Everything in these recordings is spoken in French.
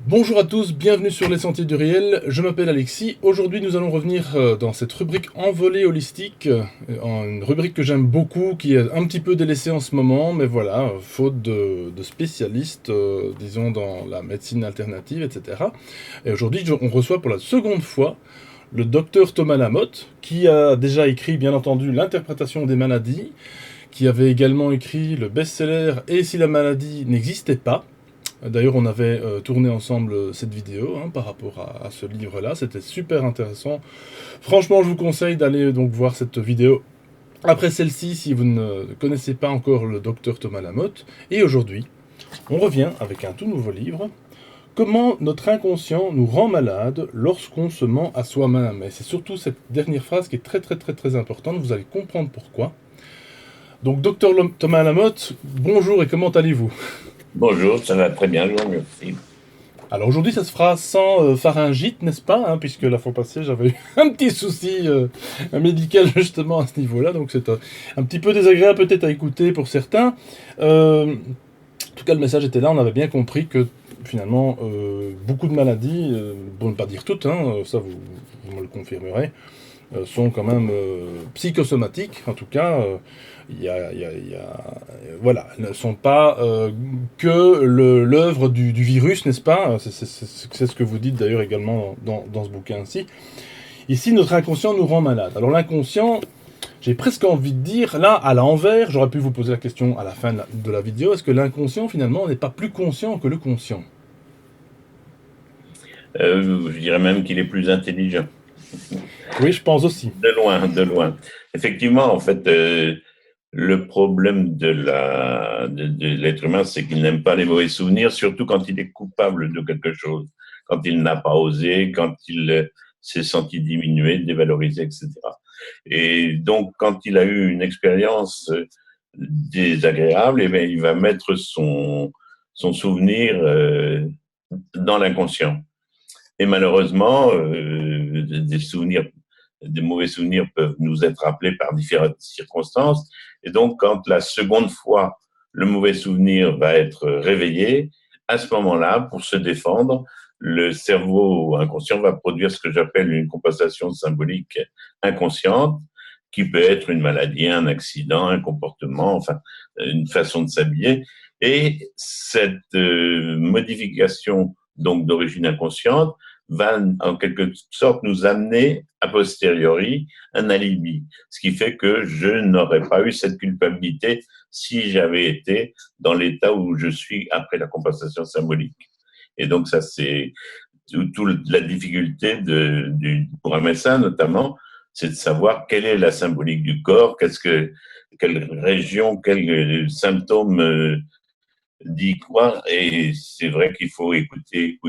Bonjour à tous, bienvenue sur les Sentiers du Réel, je m'appelle Alexis. Aujourd'hui nous allons revenir dans cette rubrique envolée holistique, une rubrique que j'aime beaucoup, qui est un petit peu délaissée en ce moment, mais voilà, faute de spécialistes, disons dans la médecine alternative, etc. Et aujourd'hui on reçoit pour la seconde fois le docteur Thomas Lamotte, qui a déjà écrit bien entendu l'interprétation des maladies, qui avait également écrit le best-seller Et si la maladie n'existait pas. D'ailleurs, on avait tourné ensemble cette vidéo par rapport à ce livre-là. C'était super intéressant. Franchement, je vous conseille d'aller donc voir cette vidéo après celle-ci si vous ne connaissez pas encore le docteur Thomas Lamotte. Et aujourd'hui, on revient avec un tout nouveau livre. Comment notre inconscient nous rend malade lorsqu'on se ment à soi-même. Et c'est surtout cette dernière phrase qui est très très très très importante. Vous allez comprendre pourquoi. Donc, docteur Thomas Lamotte, bonjour et comment allez-vous? Bonjour, ça va très bien, je vous remercie. Alors aujourd'hui, ça se fera sans pharyngite, n'est-ce pas, puis la fois passée, j'avais eu un petit souci médical justement à ce niveau-là, donc c'est un petit peu désagréable peut-être à écouter pour certains. En tout cas, le message était là, on avait bien compris que finalement, beaucoup de maladies, pour ne pas dire toutes, ça vous me le confirmerez, sont quand même psychosomatiques, en tout cas, voilà, elles ne sont pas que l'œuvre du virus, n'est-ce pas? C'est ce que vous dites d'ailleurs également dans ce bouquin-ci. Ici, notre inconscient nous rend malade. Alors l'inconscient, j'ai presque envie de dire, là, à l'envers, j'aurais pu vous poser la question à la fin de la vidéo, est-ce que l'inconscient, finalement, n'est pas plus conscient que le conscient? Je dirais même qu'il est plus intelligent, Oui, je pense aussi. de loin, de loin. Effectivement, en fait, le problème de l'être humain, c'est qu'il n'aime pas les mauvais souvenirs, surtout quand il est coupable de quelque chose, quand il n'a pas osé, quand il s'est senti diminué, dévalorisé, etc. Et donc, quand il a eu une expérience désagréable, eh bien, il va mettre son souvenir dans l'inconscient. Et malheureusement, des souvenirs, des mauvais souvenirs peuvent nous être rappelés par différentes circonstances. Et donc, quand la seconde fois, le mauvais souvenir va être réveillé, à ce moment-là, pour se défendre, le cerveau inconscient va produire ce que j'appelle une compensation symbolique inconsciente, qui peut être une maladie, un accident, un comportement, enfin, une façon de s'habiller. Et cette modification donc d'origine inconsciente va en quelque sorte nous amener a posteriori un alibi, ce qui fait que je n'aurais pas eu cette culpabilité si j'avais été dans l'état où je suis après la compensation symbolique. Et donc ça, c'est toute la difficulté pour un médecin notamment, c'est de savoir quelle est la symbolique du corps, quelle région, quel symptôme dit quoi. Et c'est vrai qu'il faut écouter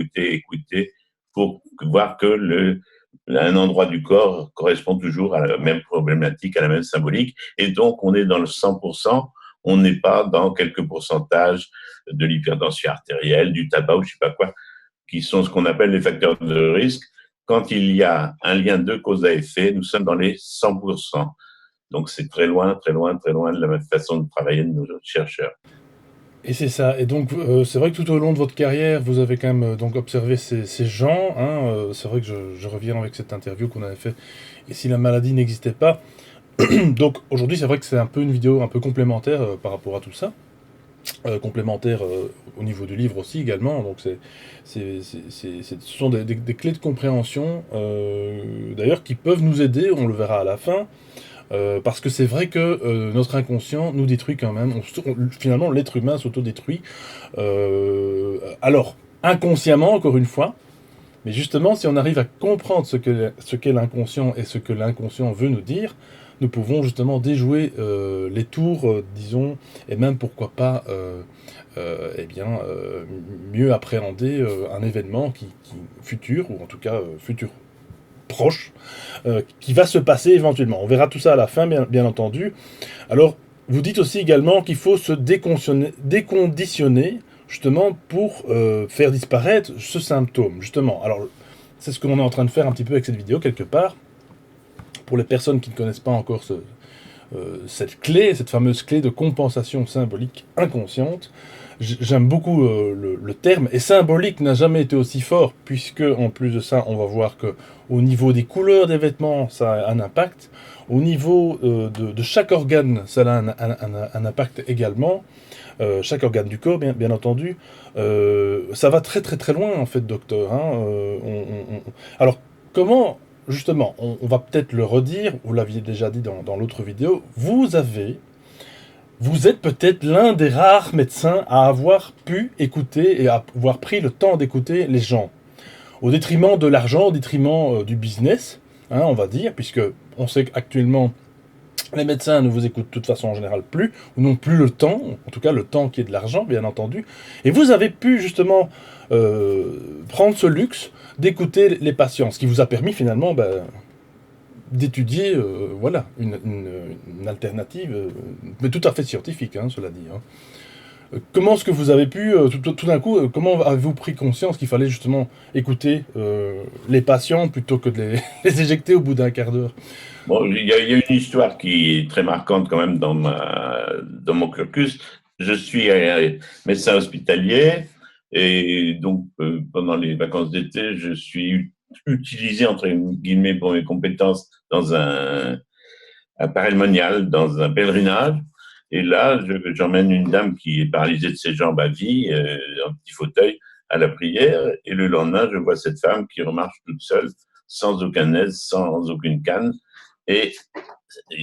pour voir que un endroit du corps correspond toujours à la même problématique, à la même symbolique. Et donc, on est dans le 100%, on n'est pas dans quelques pourcentages de l'hypertension artérielle, du tabac ou je sais pas quoi, qui sont ce qu'on appelle les facteurs de risque. Quand il y a un lien de cause à effet, nous sommes dans les 100%. Donc, c'est très loin, très loin, très loin de la même façon de travailler de nos chercheurs. Et c'est ça. Et donc, c'est vrai que tout au long de votre carrière, vous avez quand même donc observé ces gens. C'est vrai que je reviens avec cette interview qu'on avait fait. Et si la maladie n'existait pas. Donc aujourd'hui, c'est vrai que c'est un peu une vidéo un peu complémentaire par rapport à tout ça. Complémentaire au niveau du livre aussi également. Donc ce sont des clés de compréhension d'ailleurs qui peuvent nous aider, on le verra à la fin. Parce que c'est vrai que notre inconscient nous détruit quand même. Finalement, l'être humain s'autodétruit. Alors, inconsciemment, encore une fois, mais justement, si on arrive à comprendre ce qu'est l'inconscient et ce que l'inconscient veut nous dire, nous pouvons justement déjouer les tours, disons, et même pourquoi pas, eh bien, mieux appréhender un événement futur, ou en tout cas futur proche, qui va se passer éventuellement. On verra tout ça à la fin, bien entendu. Alors, vous dites aussi également qu'il faut se déconditionner justement pour faire disparaître ce symptôme, justement. Alors, c'est ce qu'on est en train de faire un petit peu avec cette vidéo, quelque part. Pour les personnes qui ne connaissent pas encore cette clé, cette fameuse clé de compensation symbolique inconsciente, j'aime beaucoup le terme, et symbolique n'a jamais été aussi fort, puisque en plus de ça, on va voir que au niveau des couleurs des vêtements, ça a un impact. Au niveau de chaque organe, ça a un impact également. Chaque organe du corps, bien entendu. Ça va très très très loin, en fait, docteur. Hein. Alors, comment, justement, on va peut-être le redire, vous l'aviez déjà dit dans l'autre vidéo, vous êtes peut-être l'un des rares médecins à avoir pu écouter et à avoir pris le temps d'écouter les gens. Au détriment de l'argent, au détriment du business, hein, on va dire, puisque on sait qu'actuellement, les médecins ne vous écoutent de toute façon en général plus, ou n'ont plus le temps, en tout cas le temps qui est de l'argent, bien entendu. Et vous avez pu justement prendre ce luxe d'écouter les patients, ce qui vous a permis finalement d'étudier voilà, une alternative, mais tout à fait scientifique, hein, cela dit. Hein. Comment est-ce que vous avez pu, tout d'un coup, comment avez-vous pris conscience qu'il fallait justement écouter les patients plutôt que de les éjecter au bout d'un quart d'heure? Bon, il y a une histoire qui est très marquante quand même dans mon cursus. Je suis médecin hospitalier et donc pendant les vacances d'été, je suis utilisé entre guillemets pour mes compétences dans un parelmonial, dans un pèlerinage. Et là, j'emmène une dame qui est paralysée de ses jambes à vie, en petit fauteuil, à la prière. Et le lendemain, je vois cette femme qui remarche toute seule, sans aucun aide, sans aucune canne et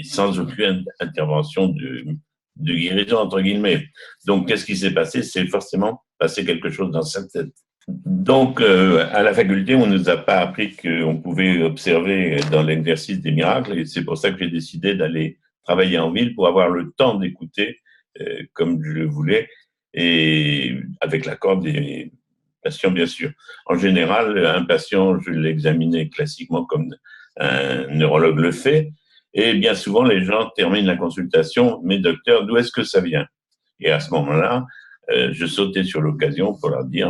sans aucune intervention de guérison, entre guillemets. Donc, qu'est-ce qui s'est passé? C'est forcément passé quelque chose dans sa tête. Donc, à la faculté, on ne nous a pas appris qu'on pouvait observer dans l'exercice des miracles, et c'est pour ça que j'ai décidé d'aller travailler en ville pour avoir le temps d'écouter comme je le voulais, et avec l'accord des patients, bien sûr. En général, un patient, je l'examinais classiquement comme un neurologue le fait, et bien souvent, les gens terminent la consultation, mais docteur, d'où est-ce que ça vient? Et à ce moment-là, je sautais sur l'occasion pour leur dire,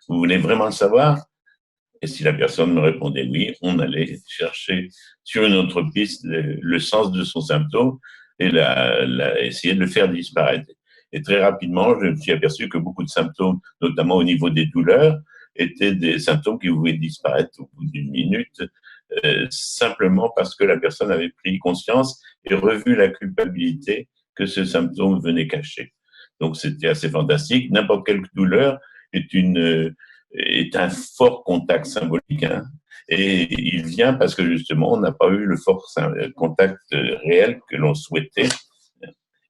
vous voulez vraiment le savoir? Et si la personne me répondait oui, on allait chercher sur une autre piste le sens de son symptôme et essayer de le faire disparaître. Et très rapidement, je me suis aperçu que beaucoup de symptômes, notamment au niveau des douleurs, étaient des symptômes qui pouvaient disparaître au bout d'une minute, simplement parce que la personne avait pris conscience et revu la culpabilité que ce symptôme venait cacher. Donc c'était assez fantastique. N'importe quelle douleur est un fort contact symbolique. Hein, et il vient parce que justement, on n'a pas eu le fort contact réel que l'on souhaitait.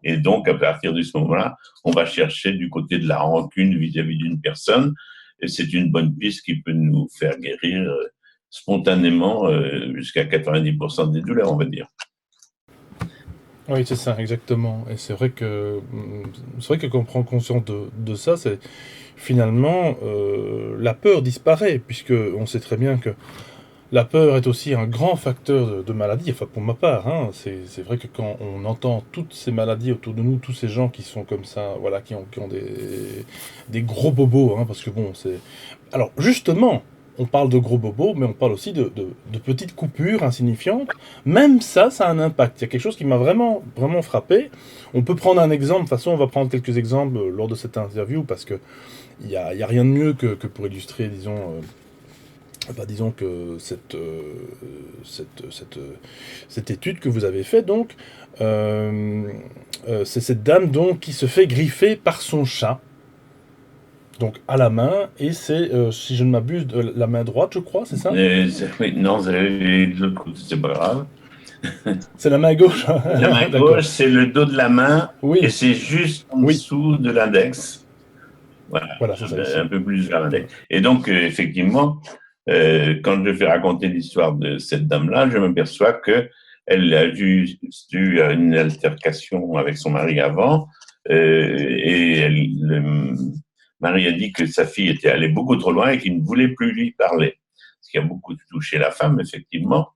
Et donc, à partir de ce moment-là, on va chercher du côté de la rancune vis-à-vis d'une personne. Et c'est une bonne piste qui peut nous faire guérir spontanément jusqu'à 90% des douleurs, on va dire. Oui, c'est ça, exactement. Et c'est vrai que quand on prend conscience de ça, c'est finalement la peur disparaît, puisque on sait très bien que la peur est aussi un grand facteur de maladie. Enfin, pour ma part, hein, c'est vrai que quand on entend toutes ces maladies autour de nous, tous ces gens qui sont comme ça, voilà, qui ont des gros bobos, hein, parce que bon, c'est. Alors, justement, on parle de gros bobos, mais on parle aussi de petites coupures insignifiantes. Même ça, ça a un impact. Il y a quelque chose qui m'a vraiment, vraiment frappé. On peut prendre un exemple. De toute façon, on va prendre quelques exemples lors de cette interview, parce que il y a rien de mieux que pour illustrer, disons. Disons que cette étude que vous avez faite, donc, c'est cette dame donc, qui se fait griffer par son chat, donc à la main, et c'est, si je ne m'abuse, de la main droite, je crois, c'est ça? Oui, non, c'est de l'autre côté, c'est pas grave. C'est la main gauche. La main gauche, c'est le dos de la main, et Oui, c'est juste en oui, dessous de l'index. Voilà, voilà, c'est ça ici. un peu plus vers l'index. Et donc, effectivement, quand je fais raconter l'histoire de cette dame-là, je m'aperçois qu'elle a eu une altercation avec son mari avant, et le mari a dit que sa fille était allée beaucoup trop loin et qu'il ne voulait plus lui parler. Ce qui a beaucoup touché la femme, effectivement.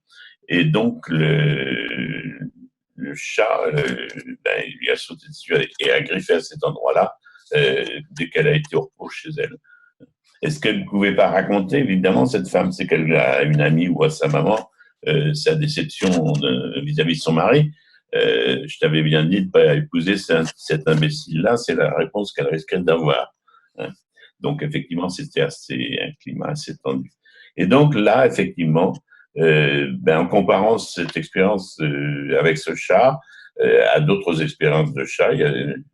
Et donc, le chat, il lui a sauté dessus et a griffé à cet endroit-là dès qu'elle a été au repos chez elle. Et ce qu'elle ne pouvait pas raconter, évidemment, cette femme, c'est qu'elle a une amie ou à sa maman, sa déception vis-à-vis de son mari. je t'avais bien dit de ne pas épouser cet imbécile-là, c'est la réponse qu'elle risquait d'avoir. Hein. Donc, effectivement, c'était un climat assez tendu. Et donc, là, effectivement, en comparant cette expérience avec ce chat à d'autres expériences de chat,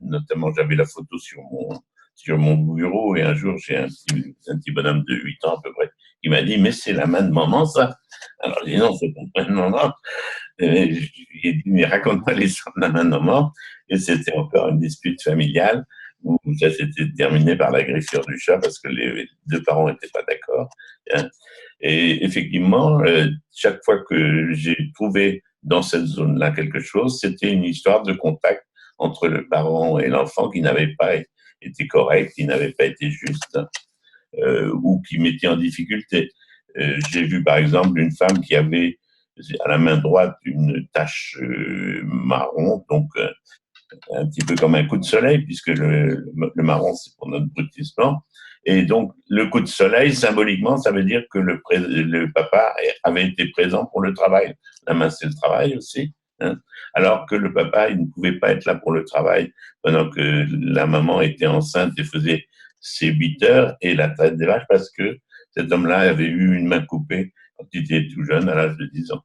notamment, j'avais la photo sur mon bureau et un jour, j'ai un petit bonhomme de 8 ans à peu près qui m'a dit « Mais c'est la main de maman, ça ?» Alors, j'ai dit « Non, c'est pas la main de maman. » J'ai dit « Mais raconte-moi l'histoire de la main de maman. » Et c'était encore une dispute familiale où ça s'était terminé par la griffure du chat parce que les deux parents n'étaient pas d'accord. Et effectivement, chaque fois que j'ai trouvé dans cette zone-là quelque chose, c'était une histoire de contact entre le parent et l'enfant qui n'avait pas été correct, qui n'avait pas été juste, ou qui mettait en difficulté. J'ai vu par exemple une femme qui avait à la main droite une tache marron, donc un petit peu comme un coup de soleil, puisque le marron, c'est pour notre brutissement. Et donc, le coup de soleil, symboliquement, ça veut dire que le papa avait été présent pour le travail. La main, c'est le travail aussi. Hein. Alors que le papa, il ne pouvait pas être là pour le travail pendant que la maman était enceinte et faisait ses 8 heures et la traite des vaches parce que cet homme-là avait eu une main coupée quand il était tout jeune, à l'âge de 10 ans.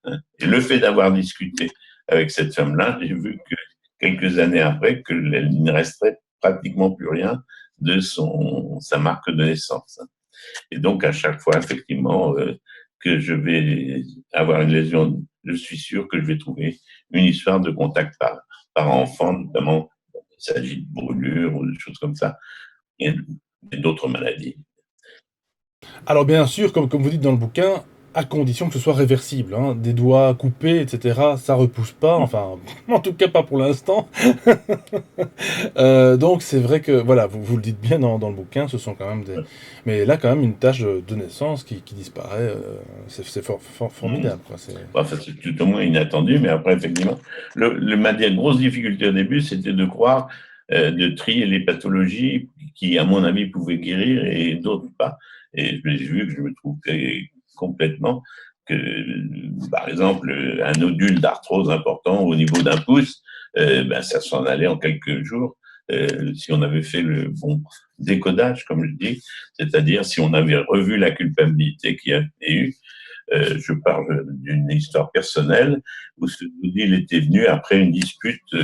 Hein. Et le fait d'avoir discuté avec cette femme-là, j'ai vu que quelques années après, qu'il ne resterait pratiquement plus rien de sa marque de naissance. Et donc, à chaque fois, effectivement, que je vais avoir une lésion, je suis sûr que je vais trouver une histoire de contact par enfant, notamment il s'agit de brûlures ou de choses comme ça, et d'autres maladies. Alors bien sûr, comme vous dites dans le bouquin, à condition que ce soit réversible, hein. Des doigts coupés, etc., ça repousse pas, enfin, en tout cas pas pour l'instant. Donc c'est vrai que, voilà, vous le dites bien dans le bouquin, ce sont quand même des... Mais là, quand même, une tâche de naissance qui disparaît, c'est formidable, quoi. Enfin, c'est tout au moins inattendu, mais après, effectivement, ma grosse difficulté au début, c'était de croire, de trier les pathologies qui, à mon avis, pouvaient guérir et d'autres pas. Et j'ai vu que je me trompais complètement, que, par exemple, un nodule d'arthrose important au niveau d'un pouce, ça s'en allait en quelques jours. Si on avait fait le bon décodage, comme je dis, c'est-à-dire si on avait revu la culpabilité qu'il y a eu, je parle d'une histoire personnelle où ce nodule était venu après une dispute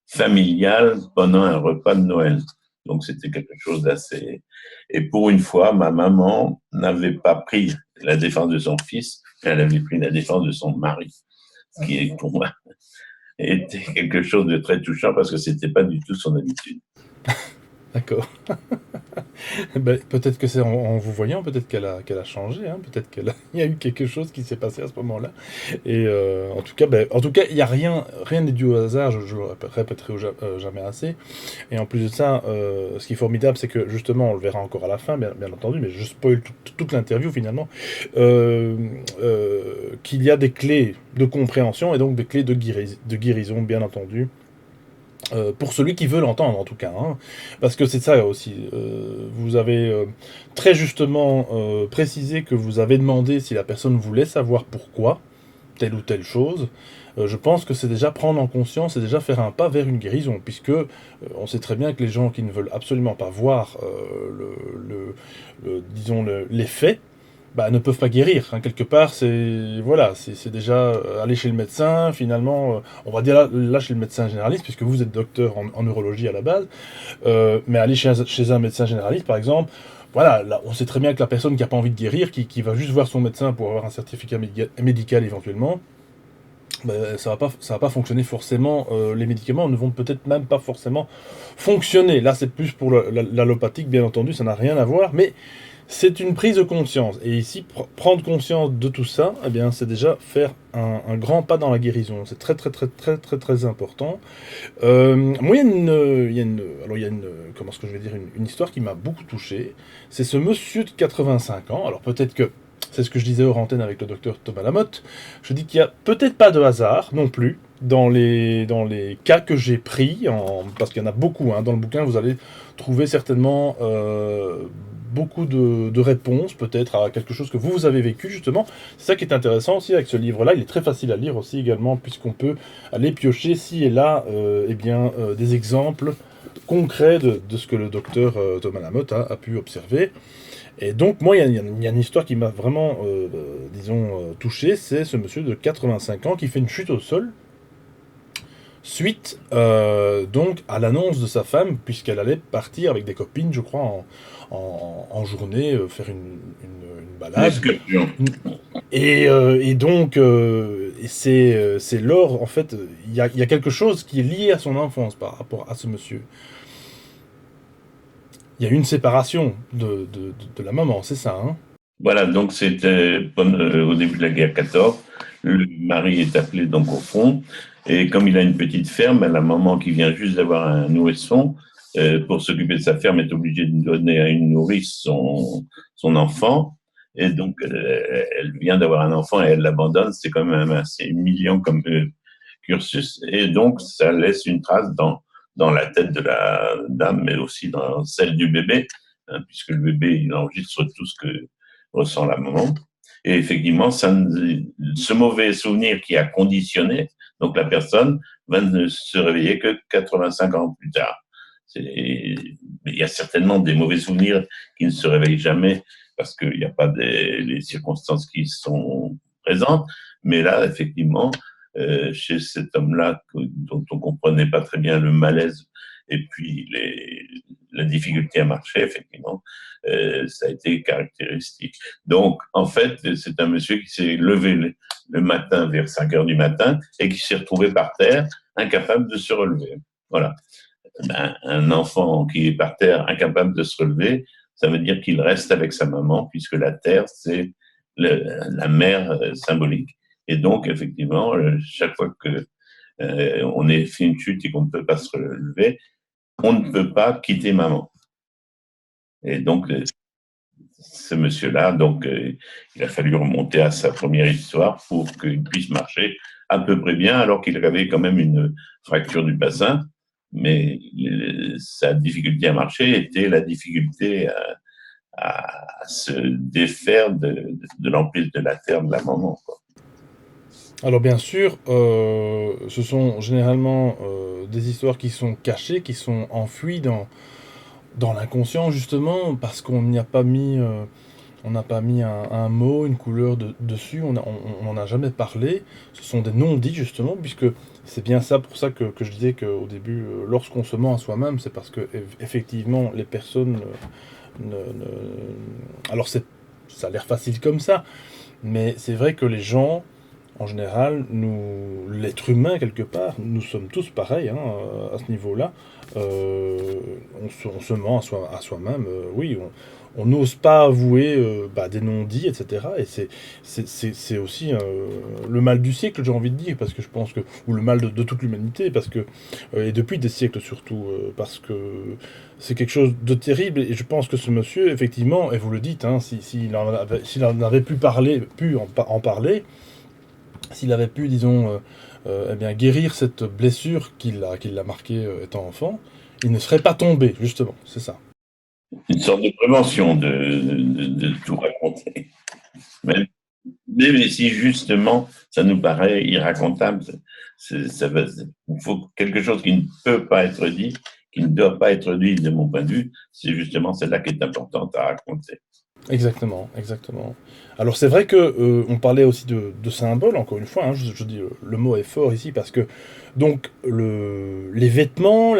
familiale pendant un repas de Noël. Donc c'était quelque chose d'assez... Et pour une fois, ma maman n'avait pas pris la défense de son fils, elle avait pris la défense de son mari. Ce qui est pour moi était quelque chose de très touchant parce que c'était pas du tout son habitude. D'accord. Ben, peut-être que c'est en vous voyant, peut-être qu'elle a changé, hein, peut-être qu'il y a eu quelque chose qui s'est passé à ce moment-là. Et en tout cas, il y a rien n'est dû au hasard, je le répéterai jamais assez. Et en plus de ça, ce qui est formidable, c'est que justement, on le verra encore à la fin, bien entendu, mais je spoil toute l'interview finalement, qu'il y a des clés de compréhension et donc des clés de guérison, bien entendu. Pour celui qui veut l'entendre en tout cas, hein. Parce que c'est ça aussi, vous avez très justement précisé que vous avez demandé si la personne voulait savoir pourquoi telle ou telle chose. Je pense que c'est déjà prendre en conscience et déjà faire un pas vers une guérison, puisque on sait très bien que les gens qui ne veulent absolument pas voir disons les faits, ne peuvent pas guérir, hein. Quelque part, c'est déjà aller chez le médecin, finalement, on va dire là chez le médecin généraliste, puisque vous êtes docteur en neurologie à la base, mais aller chez un médecin généraliste, par exemple, voilà, là, on sait très bien que la personne qui n'a pas envie de guérir, qui va juste voir son médecin pour avoir un certificat médical éventuellement, ça va pas fonctionner forcément. Les médicaments ne vont peut-être même pas forcément fonctionner. Là, c'est plus pour l'allopathique, bien entendu, ça n'a rien à voir, mais c'est une prise de conscience. Et ici, prendre conscience de tout ça, eh bien, c'est déjà faire un grand pas dans la guérison. C'est très, très, très, très, très, très important. Moi, il y a comment est-ce que je vais dire, une histoire qui m'a beaucoup touché. C'est ce monsieur de 85 ans. Alors, peut-être que c'est ce que je disais hors antenne avec le docteur Thomas Lamotte. Je dis qu'il n'y a peut-être pas de hasard non plus dans les cas que j'ai pris, parce qu'il y en a beaucoup, hein. Dans le bouquin, vous allez trouver certainement beaucoup de réponses, peut-être à quelque chose que vous avez vécu, justement. C'est ça qui est intéressant aussi avec ce livre-là. Il est très facile à lire aussi également, puisqu'on peut aller piocher ci et là des exemples concrets de ce que le docteur Thomas Lamotte a pu observer. Et donc, moi, il y a une histoire qui m'a vraiment, touché. C'est ce monsieur de 85 ans qui fait une chute au sol suite donc à l'annonce de sa femme, puisqu'elle allait partir avec des copines, je crois, en journée, faire une Une balade. excursion. Et donc, c'est lors, en fait, il y a quelque chose qui est lié à son enfance par rapport à ce monsieur. Il y a eu une séparation de la maman, c'est ça, hein? Voilà, donc c'était au début de la guerre 14. Le mari est appelé donc au front. Et comme il a une petite ferme, la maman qui vient juste d'avoir un nourrisson, pour s'occuper de sa ferme, est obligée de donner à une nourrice son enfant. Et donc, elle vient d'avoir un enfant et elle l'abandonne. C'est quand même assez humiliant comme cursus. Et donc, ça laisse une trace dans la tête de la dame, mais aussi dans celle du bébé, hein, puisque le bébé, il enregistre tout ce que ressent la maman. Et effectivement, ce mauvais souvenir qui a conditionné, donc la personne va ne se réveiller que 85 ans plus tard. Il y a certainement des mauvais souvenirs qui ne se réveillent jamais parce qu'il n'y a pas les circonstances qui sont présentes. Mais là, effectivement, chez cet homme-là, dont on ne comprenait pas très bien le malaise et puis la difficulté à marcher, effectivement, ça a été caractéristique. Donc, en fait, c'est un monsieur qui s'est levé le matin vers 5 heures du matin et qui s'est retrouvé par terre, incapable de se relever. Voilà. Ben, un enfant qui est par terre, incapable de se relever, ça veut dire qu'il reste avec sa maman, puisque la terre, c'est la mère symbolique. Et donc, effectivement, chaque fois que on est fait une chute et qu'on ne peut pas se relever, on ne peut pas quitter maman. Et donc, ce monsieur-là, donc, il a fallu remonter à sa première histoire pour qu'il puisse marcher à peu près bien, alors qu'il avait quand même une fracture du bassin. Mais sa difficulté à marcher était la difficulté à se défaire de l'emprise de la terre de la maman, quoi. Alors bien sûr, ce sont généralement des histoires qui sont cachées, qui sont enfouies dans l'inconscient justement, parce qu'on n'y a pas mis, on n'a pas mis un mot, une couleur dessus, on n'en a jamais parlé. Ce sont des non-dits justement, puisque c'est bien ça pour ça que je disais qu'au début, lorsqu'on se ment à soi-même, c'est parce que effectivement les personnes alors ça a l'air facile comme ça, mais c'est vrai que les gens en général, l'être humain, quelque part, nous sommes tous pareils hein, à ce niveau-là. On se ment à soi-même, oui, on n'ose pas avouer des non-dits, etc. Et c'est aussi le mal du siècle, j'ai envie de dire, parce que je pense que, ou le mal de toute l'humanité, parce que, et depuis des siècles surtout, parce que c'est quelque chose de terrible, et je pense que ce monsieur, effectivement, et vous le dites, hein, s'il en avait pu en parler, s'il avait pu, disons, eh bien, guérir cette blessure qui l'a marqué étant enfant, il ne serait pas tombé, justement, c'est ça. Une sorte de prévention de tout raconter. Même, mais si justement ça nous paraît irracontable, il faut quelque chose qui ne peut pas être dit, qui ne doit pas être dit de mon point de vue, c'est justement celle-là qui est importante à raconter. Exactement, exactement. Alors c'est vrai que on parlait aussi de symboles, encore une fois, hein, je dis le mot est fort ici parce que donc les vêtements,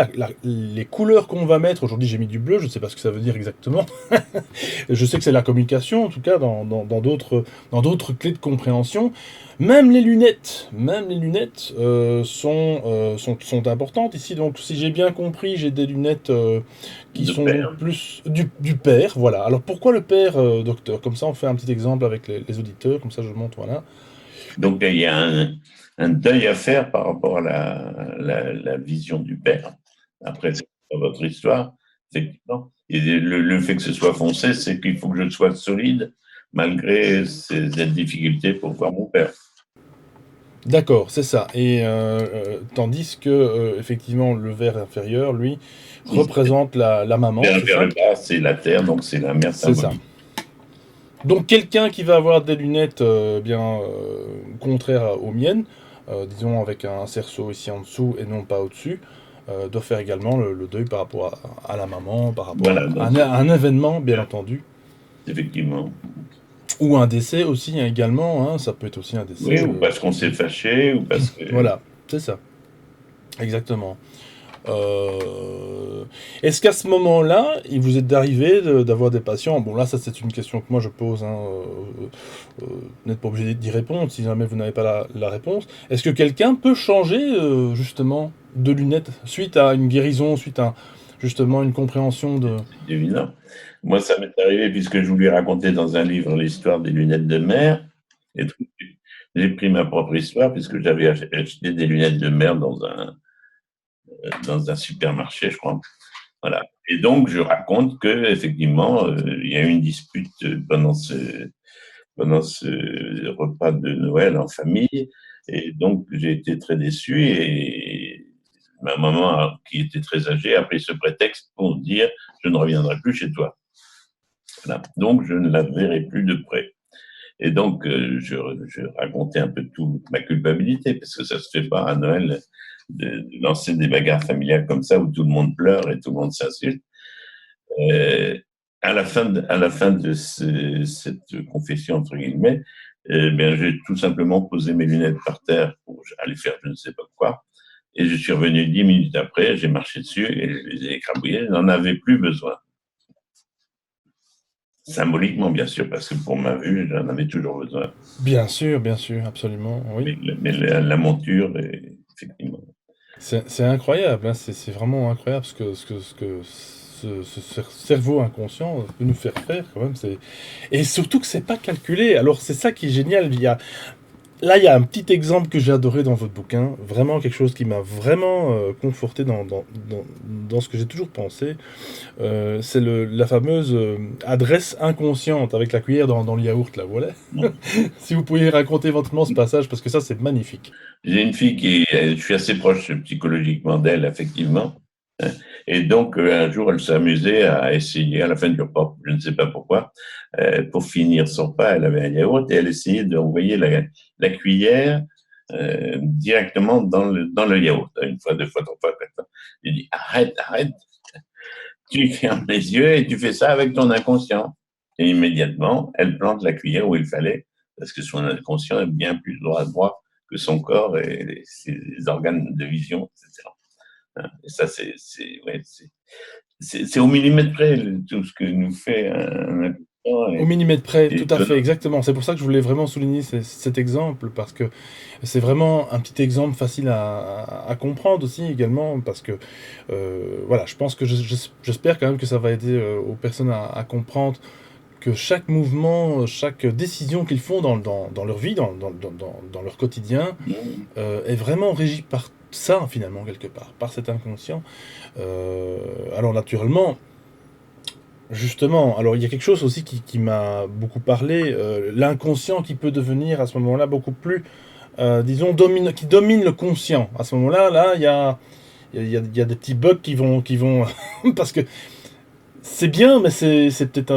les couleurs qu'on va mettre, aujourd'hui j'ai mis du bleu, je ne sais pas ce que ça veut dire exactement. Je sais que c'est la communication, en tout cas dans d'autres clés de compréhension. Même les lunettes sont importantes ici. Donc si j'ai bien compris, j'ai des lunettes qui De sont père. plus du père, voilà. Alors pourquoi le père, docteur? Comme ça, on fait un petit exemple avec les auditeurs, comme ça je montre, voilà. Donc il y a un deuil à faire par rapport à la vision du père. Après, c'est pas votre histoire, effectivement. Et le fait que ce soit foncé, c'est qu'il faut que je sois solide malgré cette difficulté pour voir mon père. D'accord, c'est ça. Et tandis que effectivement le vers inférieur, lui, représente la maman, c'est Vers ça? le bas, c'est la terre, donc c'est la mer C'est ça. symbolique. Donc quelqu'un qui va avoir des lunettes contraires aux miennes, disons avec un cerceau ici en dessous et non pas au-dessus, doit faire également le deuil par rapport à la maman, par rapport Voilà, à un événement, bien entendu. effectivement. Ou un décès aussi, hein, également, hein, ça peut être aussi un Oui, décès. ou parce qu'on s'est fâché, ou parce que... Voilà, c'est ça, exactement. Euh, Est-ce qu'à ce moment-là, il vous est arrivé d'avoir des patients? Bon, là, ça c'est une question que moi je pose, hein, vous n'êtes pas obligé d'y répondre si jamais vous n'avez pas la réponse. Est-ce que quelqu'un peut changer justement de lunettes suite à une guérison, suite à justement une compréhension de... C'est évident. Moi, ça m'est arrivé puisque je voulais raconter dans un livre l'histoire des lunettes de mer. Et donc, j'ai pris ma propre histoire puisque j'avais acheté des lunettes de mer dans un supermarché, je crois. Voilà. Et donc, je raconte que effectivement, il y a eu une dispute pendant ce repas de Noël en famille. Et donc, j'ai été très déçu et ma maman, qui était très âgée, a pris ce prétexte pour dire je ne reviendrai plus chez toi. Voilà. Donc, je ne la verrai plus de près. Et donc, je racontais un peu toute ma culpabilité, parce que ça se fait pas à Noël de lancer des bagarres familiales comme ça, où tout le monde pleure et tout le monde s'insulte. Euh, à la fin de cette confession, entre guillemets, bien, j'ai tout simplement posé mes lunettes par terre pour aller faire je ne sais pas quoi. Et je suis revenu 10 minutes après, j'ai marché dessus et je les ai écrabouillées. Je n'en avais plus besoin. Symboliquement, bien sûr, parce que pour ma vue, j'en avais toujours besoin. Bien sûr, absolument, oui. Mais la monture, effectivement. C'est incroyable, hein, c'est vraiment incroyable ce cerveau inconscient peut nous faire faire quand même. Et surtout que c'est pas calculé. Alors c'est ça qui est génial. Là, il y a un petit exemple que j'ai adoré dans votre bouquin, vraiment quelque chose qui m'a vraiment conforté dans ce que j'ai toujours pensé. C'est la fameuse adresse inconsciente avec la cuillère dans le yaourt, là, voilà. Si vous pouviez raconter éventuellement ce passage, parce que ça, c'est magnifique. J'ai une fille je suis assez proche psychologiquement d'elle, effectivement. Et donc, un jour, elle s'amusait à essayer, à la fin du repas, je ne sais pas pourquoi, pour finir son repas, elle avait un yaourt et elle essayait d'envoyer la cuillère directement dans le yaourt. Une fois, deux fois, trois fois, quatre fois. J'ai dit, arrête, arrête, tu fermes les yeux et tu fais ça avec ton inconscient. Et immédiatement, elle plante la cuillère où il fallait, parce que son inconscient est bien plus droit que son corps et ses organes de vision, etc. Et ça, c'est au millimètre près tout ce que nous fait un inconscient. Au millimètre près, C'est tout à fait, étonnant. exactement. C'est pour ça que je voulais vraiment souligner cet exemple, parce que c'est vraiment un petit exemple facile à comprendre aussi également, parce que voilà, je pense que j'espère quand même que ça va aider aux personnes à comprendre que chaque mouvement, chaque décision qu'ils font dans leur vie, dans leur quotidien, est vraiment régie par ça, finalement, quelque part, par cet inconscient. Alors naturellement, justement, alors il y a quelque chose aussi qui m'a beaucoup parlé, l'inconscient qui peut devenir à ce moment-là beaucoup plus, disons, qui domine le conscient. À ce moment-là, là, il y a des petits bugs qui vont parce que c'est bien, mais c'est peut-être,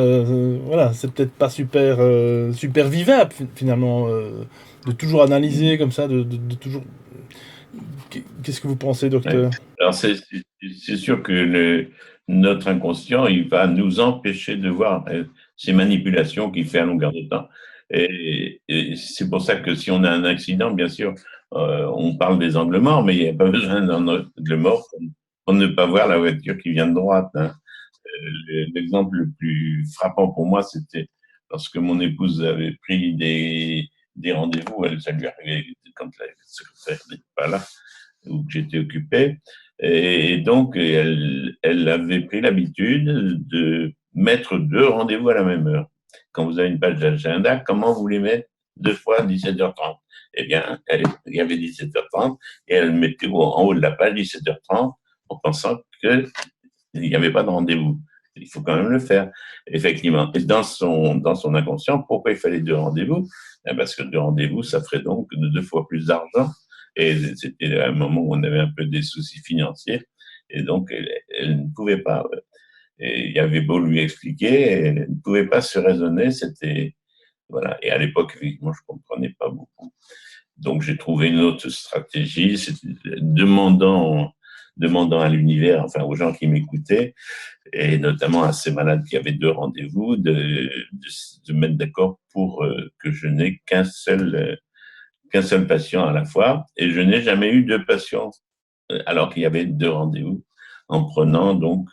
voilà, c'est peut-être pas super vivable finalement, de toujours analyser comme ça, de toujours. Qu'est-ce que vous pensez, Ouais. docteur? Alors, c'est sûr que notre inconscient, il va nous empêcher de voir ces manipulations qu'il fait à longueur de temps. Et c'est pour ça que si on a un accident, bien sûr, on parle des angles morts, mais il n'y a pas besoin d'un angle mort pour ne pas voir la voiture qui vient de droite, hein. L'exemple le plus frappant pour moi, c'était lorsque mon épouse avait pris des rendez-vous, ça lui arrivait quand la secrétaire n'était pas là, ou que j'étais occupé. Et donc, elle avait pris l'habitude de mettre deux rendez-vous à la même heure. Quand vous avez une page d'agenda, comment vous les mettez deux fois 17h30? Eh bien, il y avait 17h30 et elle mettait en haut de la page 17h30 en pensant qu'il n'y avait pas de rendez-vous. Il faut quand même le faire, effectivement. Et dans son inconscient, pourquoi il fallait deux rendez-vous? Parce que deux rendez-vous, ça ferait donc deux fois plus d'argent. Et c'était un moment où on avait un peu des soucis financiers. Et donc, elle ne pouvait pas. Et il y avait beau lui expliquer, elle ne pouvait pas se raisonner. C'était voilà. Et à l'époque, effectivement, je comprenais pas beaucoup. Donc, j'ai trouvé une autre stratégie, c'était demandant à l'univers, enfin aux gens qui m'écoutaient, et notamment à ces malades qui avaient 2 rendez-vous, de mettre d'accord pour que je n'ai qu'un seul patient à la fois. Et je n'ai jamais eu 2 patients alors qu'il y avait 2 rendez-vous, en prenant donc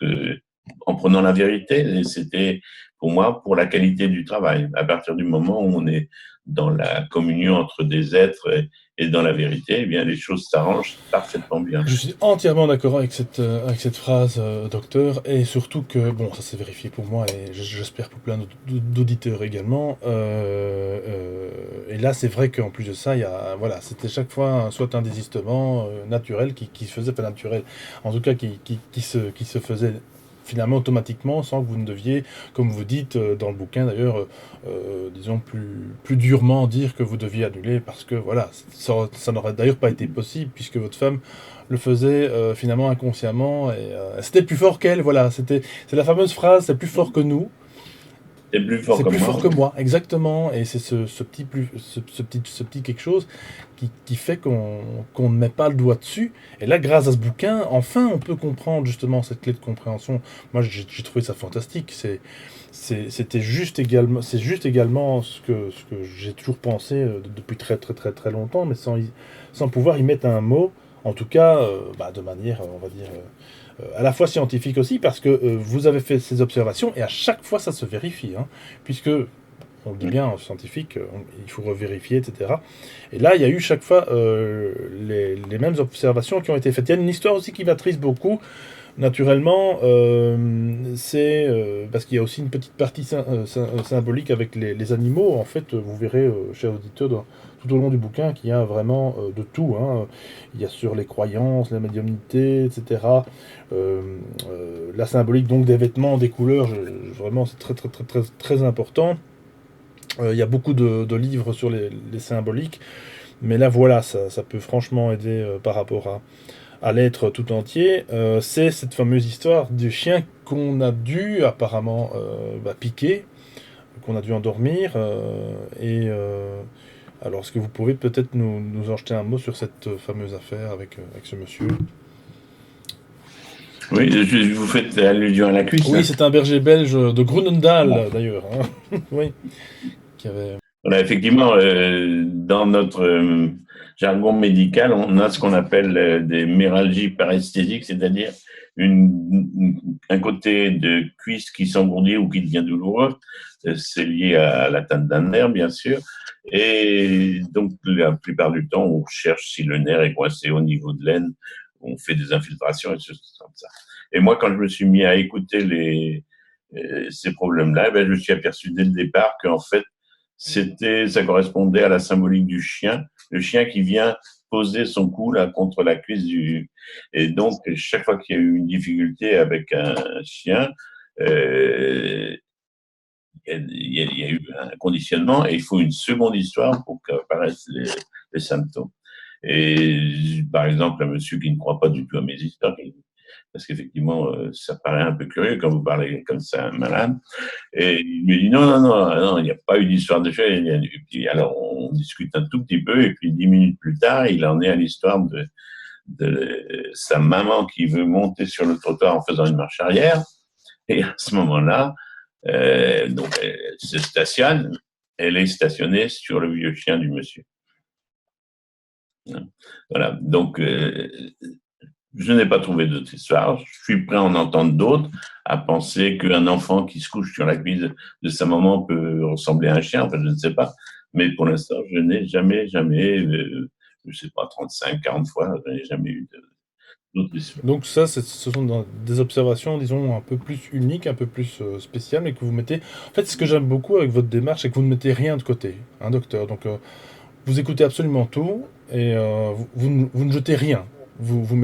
en prenant la vérité. Et c'était pour moi pour la qualité du travail. À partir du moment où on est dans la communion entre des êtres et dans la vérité, eh bien les choses s'arrangent parfaitement bien. Je suis entièrement d'accord avec cette phrase, docteur, et surtout que, bon, ça s'est vérifié pour moi, et j'espère pour plein d'auditeurs également. Et là, c'est vrai qu'en plus de ça, voilà, c'était chaque fois soit un désistement naturel qui se faisait, pas naturel, en tout cas qui se faisait finalement automatiquement sans que vous ne deviez, comme vous dites dans le bouquin d'ailleurs, disons plus durement dire que vous deviez annuler parce que voilà, ça n'aurait d'ailleurs pas été possible puisque votre femme le faisait finalement inconsciemment et c'était plus fort qu'elle, voilà, c'est la fameuse phrase, c'est plus fort que nous. C'est plus fort C'est que plus fort moi. que moi, exactement, et c'est ce petit quelque chose qui fait qu'on ne met pas le doigt dessus. Et là, grâce à ce bouquin, enfin, on peut comprendre justement cette clé de compréhension. Moi, j'ai trouvé ça fantastique. C'est juste également ce que j'ai toujours pensé depuis très très très très longtemps, mais sans pouvoir y mettre un mot. En tout cas, de manière, on va dire, à la fois scientifique aussi, parce que vous avez fait ces observations, et à chaque fois ça se vérifie, hein, puisque, on le dit bien en scientifique, il faut revérifier, etc. Et là, il y a eu chaque fois les mêmes observations qui ont été faites. Il y a une histoire aussi qui m'attriste beaucoup, naturellement, c'est parce qu'il y a aussi une petite partie symbolique avec les animaux. En fait, vous verrez, chers auditeurs, tout au long du bouquin, qu'il y a vraiment de tout, hein. Il y a sur les croyances, la médiumnité, etc. La symbolique donc des vêtements, des couleurs, vraiment c'est très très très très très important. Il y a beaucoup de livres sur les symboliques, mais là voilà, ça peut franchement aider par rapport à l'être tout entier. C'est cette fameuse histoire du chien qu'on a dû apparemment piquer, qu'on a dû endormir. Alors, est-ce que vous pouvez peut-être nous en jeter un mot sur cette fameuse affaire avec ce monsieur? Oui, vous faites allusion à la cuisse. Oui, Hein. c'est un berger belge de Groenendaal, d'ailleurs. Hein. Oui, qui avait... Voilà, effectivement, dans notre jargon médical, on a ce qu'on appelle des méralgies paresthésiques, c'est-à-dire un côté de cuisse qui s'engourdit ou qui devient douloureux. C'est lié à l'atteinte d'un nerf, bien sûr. Et donc, la plupart du temps, on cherche si le nerf est coincé au niveau de l'aine. On fait des infiltrations et choses comme ça. Et moi, quand je me suis mis à écouter ces problèmes-là, je me suis aperçu dès le départ qu'en fait, ça correspondait à la symbolique du chien, le chien qui vient poser son cou là contre la cuisse et donc chaque fois qu'il y a eu une difficulté avec un chien, il y a eu un conditionnement et il faut une seconde histoire pour qu'apparaissent les symptômes. Et par exemple, un monsieur qui ne croit pas du tout à mes histoires, parce qu'effectivement, ça paraît un peu curieux quand vous parlez comme ça à un malade. Et il me dit non, il n'y a pas eu d'histoire de chat. Et puis alors on discute un tout petit peu, et puis 10 minutes plus tard, il en est à l'histoire de sa maman qui veut monter sur le trottoir en faisant une marche arrière. Et à ce moment-là, donc elle se stationne, elle est stationnée sur le vieux chien du monsieur. Voilà, donc je n'ai pas trouvé d'autres histoires. Je suis prêt à en entendre d'autres, à penser qu'un enfant qui se couche sur la cuisse de sa maman peut ressembler à un chien. Enfin, je ne sais pas. Mais pour l'instant, je n'ai jamais, je ne sais pas, 35, 40 fois, je n'ai jamais eu d'autres histoires. Donc ça, ce sont des observations, disons, un peu plus uniques, un peu plus spéciales, mais que vous mettez... En fait, ce que j'aime beaucoup avec votre démarche, c'est que vous ne mettez rien de côté, hein, docteur. Donc, vous écoutez absolument tout, et vous ne jetez rien. Vous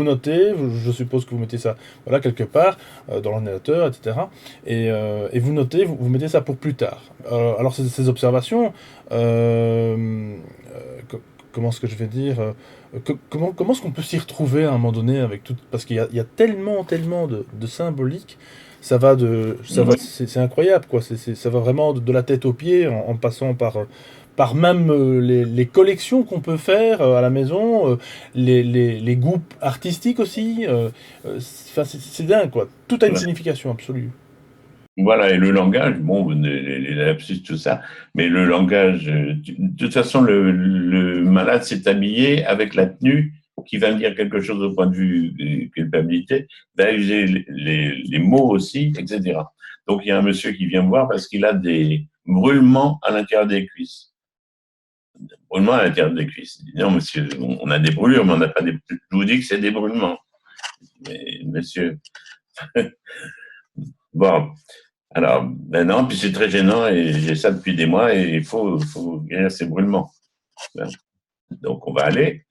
notez, je suppose que vous mettez ça voilà, quelque part, dans l'ordinateur, etc. Et vous notez, vous mettez ça pour plus tard. Alors ces observations, comment est-ce que je vais dire, comment est-ce qu'on peut s'y retrouver à un moment donné avec tout, parce qu'il y a tellement, tellement de symbolique, Oui, c'est incroyable, quoi. Ça va vraiment de la tête aux pieds, en passant par même les collections qu'on peut faire à la maison, les goûts artistiques aussi. Enfin, c'est dingue, quoi. Tout a une voilà. signification absolue. Voilà, et le langage, bon, les lapsus, tout ça, mais le langage, de toute façon, le malade s'est habillé avec la tenue qui va me dire quelque chose au point de vue culpabilité, va user les mots aussi, etc. Donc, il y a un monsieur qui vient me voir parce qu'il a des brûlements à l'intérieur des cuisses. Brûlements à l'intérieur des cuisses. Il dit, non, monsieur, on a des brûlures, mais on n'a pas des. Je vous dis que c'est des brûlements. Mais, monsieur, bon, alors, ben non, puis c'est très gênant et j'ai ça depuis des mois et faut guérir ces brûlements. Ben, donc, on va aller.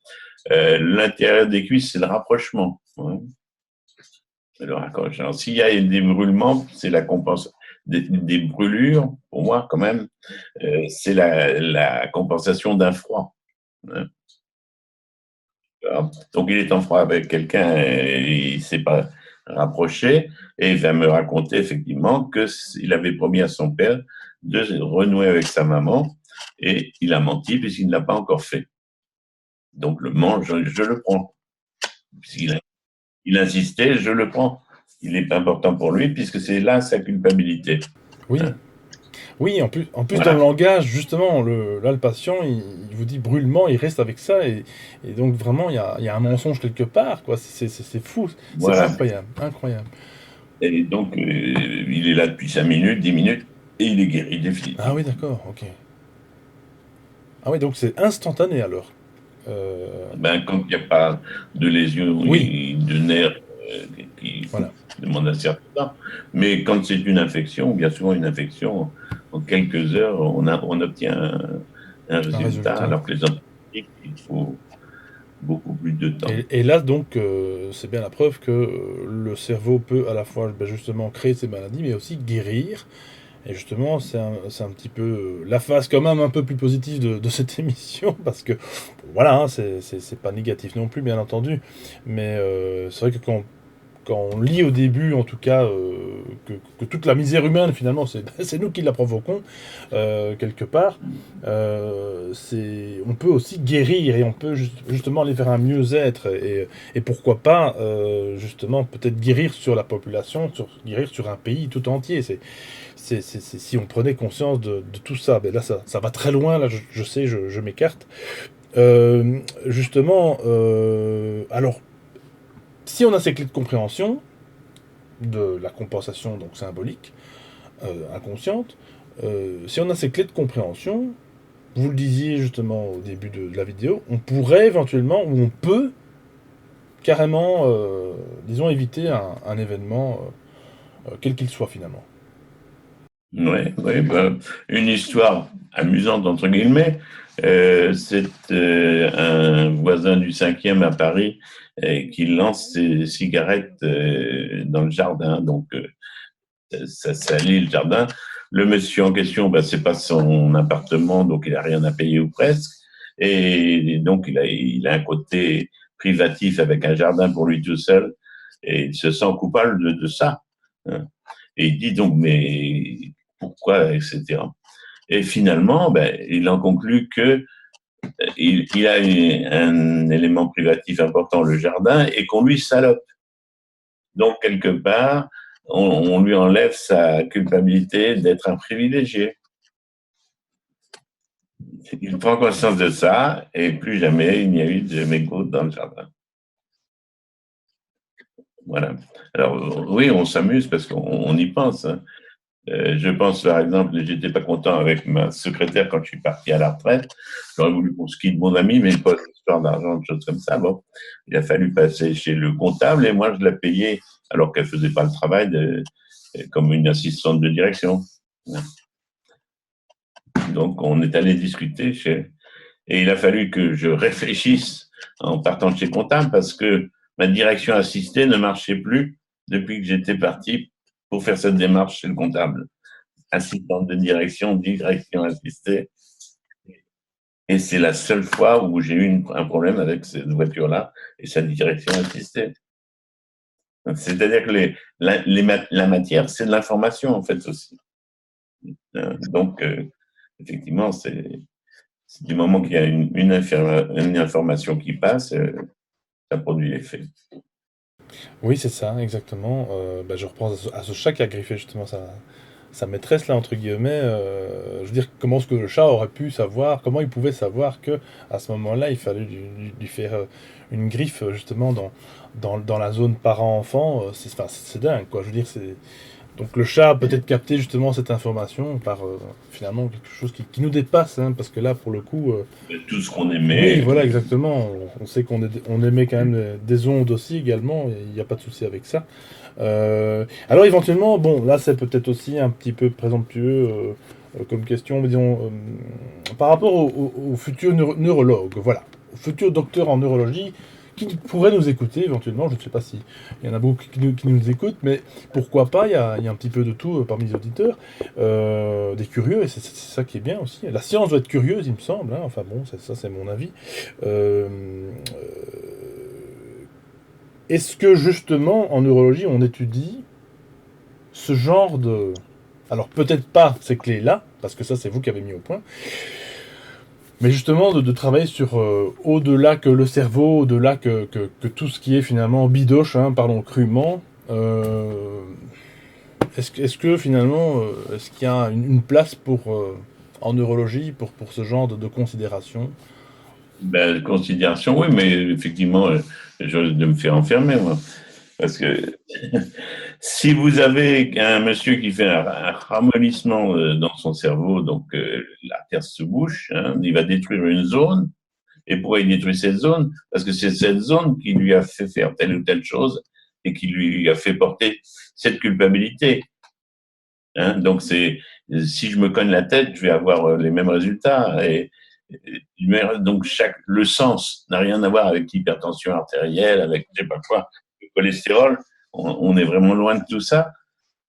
L'intérieur des cuisses, c'est le rapprochement. Hein. Le raccroche. Alors, s'il y a des brûlements, c'est la compensation. Des brûlures, pour moi, quand même, c'est la compensation d'un froid. Hein. Donc, il est en froid avec quelqu'un et il ne s'est pas rapproché et il va me raconter effectivement qu'il avait promis à son père de renouer avec sa maman et il a menti puisqu'il ne l'a pas encore fait. Donc, le mange, je le prends. Il insistait, je le prends. Il est important pour lui puisque c'est là sa culpabilité. Oui. Hein. Oui, en plus dans le Voilà. langage, justement, là, le patient, il vous dit brûlement, il reste avec ça, et donc vraiment, il y a un mensonge quelque part, quoi. C'est fou, c'est Voilà. incroyable, incroyable. Et donc, il est là depuis 5 minutes, 10 minutes, et il est guéri Ah oui, définitivement. d'accord, ok. Ah oui, donc c'est instantané alors. Euh, Ben, quand il n'y a pas de lésion oui, et de nerfs qui voilà, demandent un certain temps, mais quand c'est une infection, bien souvent une infection, en quelques heures, on obtient un un résultat, résultat. alors que les antibiotiques, il faut beaucoup plus de temps. Et là, donc, c'est bien la preuve que le cerveau peut à la fois, ben, justement, créer ces maladies, mais aussi guérir. Et justement, c'est un petit peu la phase quand même un peu plus positive de cette émission, parce que voilà, hein, c'est pas négatif non plus, bien entendu, mais c'est vrai que quand on lit au début, en tout cas, que toute la misère humaine, finalement, c'est nous qui la provoquons, quelque part, on peut aussi guérir et on peut justement aller vers un mieux-être et pourquoi pas, justement, peut-être guérir sur la population, guérir sur un pays tout entier. Si on prenait conscience de tout ça, ben là, ça va très loin, là, je sais, je m'écarte. Justement, alors, si on a ces clés de compréhension, de la compensation donc symbolique, inconsciente, si on a ces clés de compréhension, vous le disiez justement au début de la vidéo, on pourrait éventuellement, ou on peut carrément, disons, éviter un événement, quel qu'il soit finalement. Ouais, ouais, ben, une histoire amusante, entre guillemets. C'est un voisin du 5e à Paris qui lance ses cigarettes dans le jardin. Donc, ça salit le jardin. Le monsieur en question, ben, c'est pas son appartement, donc il a rien à payer ou presque. Et donc, il a un côté privatif avec un jardin pour lui tout seul. Et il se sent coupable de ça. Hein. Et il dit donc, mais pourquoi, etc. Et finalement, ben, il en conclut que il a un élément privatif important, le jardin, et qu'on lui salope. Donc, quelque part, on lui enlève sa culpabilité d'être un privilégié. Il prend conscience de ça, et plus jamais il n'y a eu de mégots dans le jardin. Voilà. Alors, oui, on s'amuse parce qu'on y pense. Hein. Je pense, par exemple, j'étais pas content avec ma secrétaire quand je suis parti à la retraite. J'aurais voulu qu'on se quitte, mon ami, mais pas d'histoire d'argent, de choses comme ça. Bon, il a fallu passer chez le comptable et moi, je l'ai payé alors qu'elle faisait pas le travail comme une assistante de direction. Donc, on est allé discuter et il a fallu que je réfléchisse en partant de chez comptable parce que ma direction assistée ne marchait plus depuis que j'étais parti pour faire cette démarche chez le comptable. Assistante de direction, direction assistée. Et c'est la seule fois où j'ai eu un problème avec cette voiture-là et sa direction assistée. C'est-à-dire que la matière, c'est de l'information, en fait, aussi. Donc, effectivement, c'est du moment qu'il y a une information qui passe, ça produit l'effet. Oui, c'est ça, exactement. Bah, je reprends à ce chat qui a griffé justement sa maîtresse, là, entre guillemets. Je veux dire, comment est-ce que le chat aurait pu savoir, comment il pouvait savoir que à ce moment-là, il fallait lui faire une griffe, justement, dans la zone parent-enfant. Enfin, c'est dingue, quoi. Je veux dire, c'est. Donc le chat a peut-être capté justement cette information par finalement quelque chose qui nous dépasse, hein, parce que là, pour le coup, Tout ce qu'on oui, aimait, voilà, exactement. On sait on émet quand même des ondes aussi également, et il n'y a pas de souci avec ça. Alors éventuellement, bon, là c'est peut-être aussi un petit peu présomptueux comme question, mais disons, par rapport au futur neurologue, voilà, au futur docteur en neurologie qui pourrait nous écouter éventuellement, je ne sais pas s'il y en a beaucoup qui nous écoutent, mais pourquoi pas, il y a un petit peu de tout parmi les auditeurs, des curieux, et c'est ça qui est bien aussi. La science doit être curieuse, il me semble, hein, enfin bon, ça c'est mon avis. Euh, Est-ce que justement en neurologie on étudie ce genre de... Alors peut-être pas ces clés-là, parce que ça c'est vous qui avez mis au point, mais justement de travailler sur au-delà que le cerveau, au-delà que tout ce qui est finalement bidoche, hein, parlons crûment. Est-ce que finalement, est-ce qu'il y a une place pour, en neurologie pour ce genre de considération? ben, considération, oui, mais effectivement, j'ose de me faire enfermer, moi. Parce que si vous avez un monsieur qui fait un ramollissement dans son cerveau, donc l'artère se bouche, hein, il va détruire une zone. Et pourquoi il détruit cette zone? Parce que c'est cette zone qui lui a fait faire telle ou telle chose et qui lui a fait porter cette culpabilité. Hein. Donc, si je me cogne la tête, je vais avoir les mêmes résultats. Donc, le sens n'a rien à voir avec l'hypertension artérielle, avec je sais pas quoi, le cholestérol. On est vraiment loin de tout ça.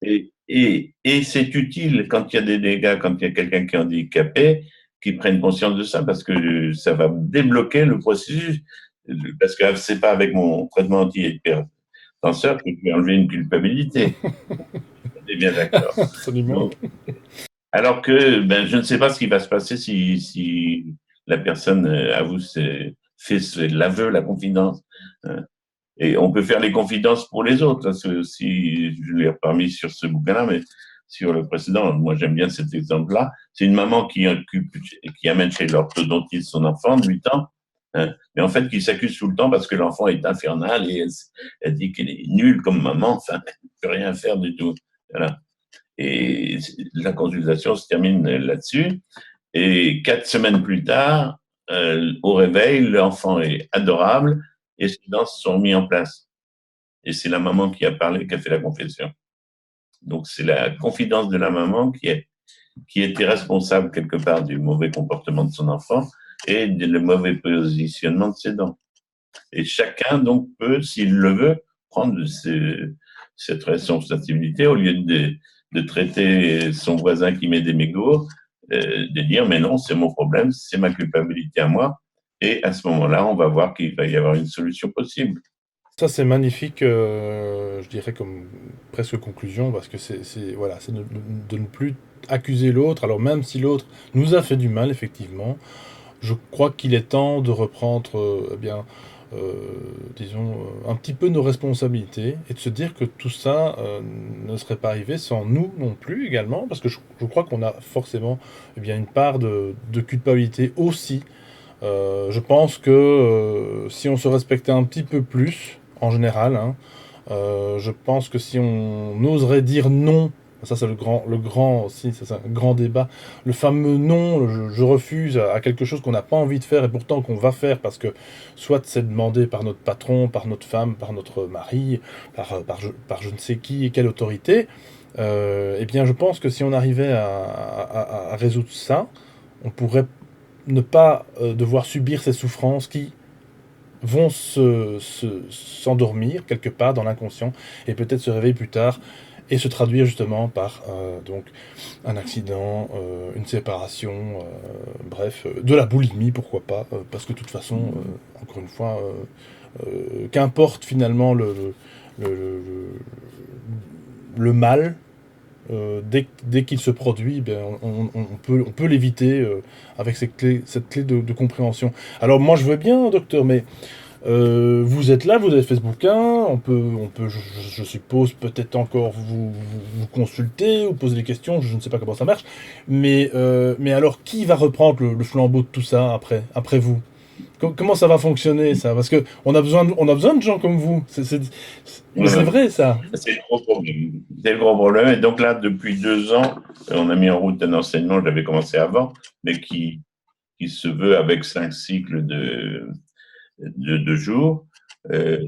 Et c'est utile quand il y a des dégâts, quand il y a quelqu'un qui est handicapé, qui prenne conscience de ça, parce que ça va débloquer le processus. Parce que c'est pas avec mon traitement anti-hypertenseur que je vais enlever une culpabilité. On est bien d'accord. Absolument. Donc, alors que ben, je ne sais pas ce qui va se passer si la personne fait l'aveu, la confidence. Hein. Et on peut faire les confidences pour les autres. Parce que si je l'ai pas mis sur ce bouquin-là, mais sur le précédent, moi j'aime bien cet exemple-là. C'est une maman qui amène chez l'orthodontiste son enfant de 8 ans, hein, mais en fait qui s'accuse tout le temps parce que l'enfant est infernal et elle dit qu'elle est nulle comme maman, enfin, elle ne peut rien faire du tout. Voilà. Et la consultation se termine là-dessus. Et 4 semaines plus tard, au réveil, l'enfant est adorable et ses dents se sont mis en place. Et c'est la maman qui a parlé, qui a fait la confession. Donc c'est la confidence de la maman qui était responsable quelque part du mauvais comportement de son enfant et du mauvais positionnement de ses dents. Et chacun donc peut, s'il le veut, prendre cette responsabilité au lieu de traiter son voisin qui met des mégots, de dire mais non, c'est mon problème, c'est ma culpabilité à moi. Et à ce moment-là, on va voir qu'il va y avoir une solution possible. Ça, c'est magnifique, je dirais comme presque conclusion, parce que voilà, c'est de ne plus accuser l'autre, alors même si l'autre nous a fait du mal, effectivement, je crois qu'il est temps de reprendre, eh bien, disons, un petit peu nos responsabilités, et de se dire que tout ça ne serait pas arrivé sans nous non plus également, parce que je crois qu'on a forcément, eh bien, une part de culpabilité aussi. Je pense que si on se respectait un petit peu plus, en général, hein, je pense que si on oserait dire non, ça c'est le grand aussi, c'est un grand débat, le fameux non, je refuse à quelque chose qu'on n'a pas envie de faire et pourtant qu'on va faire parce que soit c'est demandé par notre patron, par notre femme, par notre mari, par je ne sais qui et quelle autorité, eh bien je pense que si on arrivait à résoudre ça, on pourrait ne pas devoir subir ces souffrances qui vont s'endormir quelque part dans l'inconscient et peut-être se réveiller plus tard et se traduire justement par donc un accident, une séparation, bref, de la boulimie, pourquoi pas, parce que de toute façon, encore une fois, qu'importe finalement le mal, dès qu'il se produit, ben, on peut l'éviter avec cette clé de compréhension. Alors moi je veux bien, docteur, mais vous êtes là, vous avez fait ce bouquin, je suppose, peut-être encore vous consulter ou poser des questions, je ne sais pas comment ça marche, mais alors qui va reprendre le flambeau de tout ça après vous? Comment ça va fonctionner ça? Parce que on a besoin de gens comme vous. Mais c'est Voilà. vrai ça. C'est le gros problème. C'est le gros problème. Et donc là, depuis 2 ans, on a mis en route un enseignement, j'avais commencé avant, mais qui se veut avec 5 cycles de jours, euh,